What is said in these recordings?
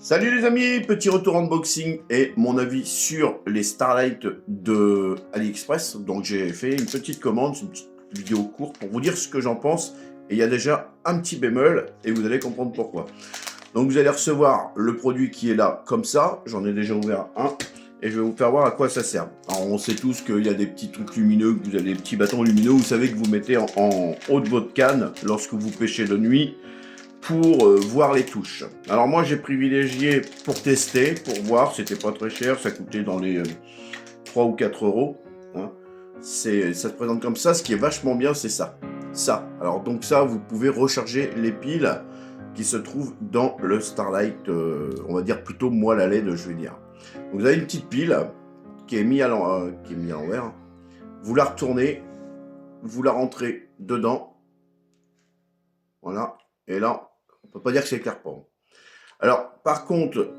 Salut les amis, petit retour unboxing et mon avis sur les Starlight de AliExpress. Donc j'ai fait une petite commande, une petite vidéo courte pour vous dire ce que j'en pense. Et il y a déjà un petit bémol et vous allez comprendre pourquoi. Donc vous allez recevoir le produit qui est là comme ça. J'en ai déjà ouvert un et je vais vous faire voir à quoi ça sert. Alors on sait tous qu'il y a des petits trucs lumineux, que vous avez des petits bâtons lumineux, vous savez que vous mettez en haut de votre canne lorsque vous pêchez de nuit, pour voir les touches. Alors moi j'ai privilégié pour tester, pour voir, c'était pas très cher, ça coûtait dans les 3 ou 4 euros. Hein. Ça se présente comme ça, ce qui est vachement bien c'est ça. Alors donc ça vous pouvez recharger les piles qui se trouvent dans le Starlight, on va dire plutôt moelle à LED je vais dire. Donc vous avez une petite pile qui est mise à l'envers, vous la retournez, vous la rentrez dedans, voilà, et là on peut pas dire que c'est clair pas. Alors, par contre,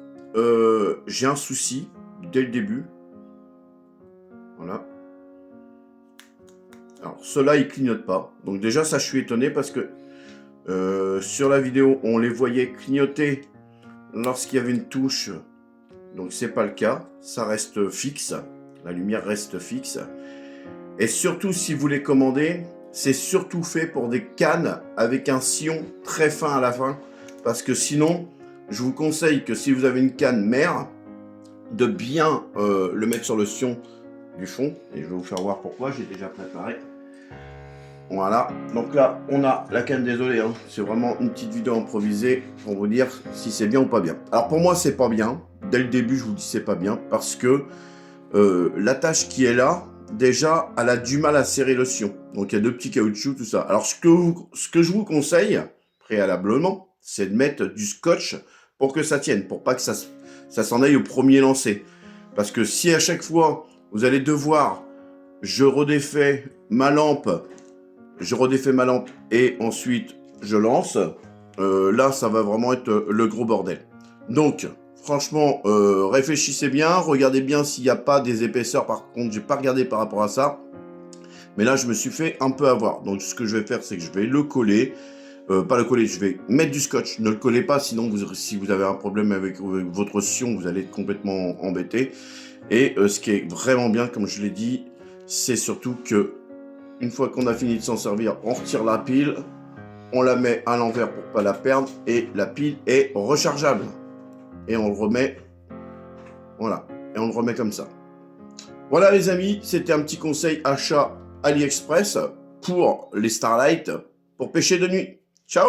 j'ai un souci dès le début. Voilà. Alors, ceux-là, ils clignotent pas. Donc déjà, ça, je suis étonné parce que sur la vidéo, on les voyait clignoter lorsqu'il y avait une touche. Donc, c'est pas le cas. Ça reste fixe. La lumière reste fixe. Et surtout, si vous les commandez, c'est surtout fait pour des cannes avec un sillon très fin à la fin. Parce que sinon, je vous conseille que si vous avez une canne mère, de bien le mettre sur le sillon du fond. Et je vais vous faire voir pourquoi, j'ai déjà préparé. Voilà, donc là, on a la canne, désolé, hein, c'est vraiment une petite vidéo improvisée pour vous dire si c'est bien ou pas bien. Alors pour moi, c'est pas bien. Dès le début, je vous dis c'est pas bien parce que l'attache qui est là, déjà, elle a du mal à serrer le sillon. Donc il y a deux petits caoutchoucs, tout ça. Alors ce que je vous conseille, préalablement, c'est de mettre du scotch pour que ça tienne, pour pas que ça s'en aille au premier lancer. Parce que si à chaque fois, vous allez devoir, je redéfais ma lampe et ensuite je lance, là ça va vraiment être le gros bordel. Donc, franchement, réfléchissez bien, regardez bien s'il n'y a pas des épaisseurs, par contre, j'ai pas regardé par rapport à ça. Mais là, je me suis fait un peu avoir. Donc, ce que je vais faire, c'est que je vais le coller. Pas le coller, je vais mettre du scotch. Ne le collez pas, sinon, si vous avez un problème avec votre sillon, vous allez être complètement embêté. Et ce qui est vraiment bien, comme je l'ai dit, c'est surtout que une fois qu'on a fini de s'en servir, on retire la pile, on la met à l'envers pour pas la perdre, et la pile est rechargeable. Et on le remet, voilà, et on le remet comme ça. Voilà les amis, c'était un petit conseil achat AliExpress pour les Starlight pour pêcher de nuit. Ciao!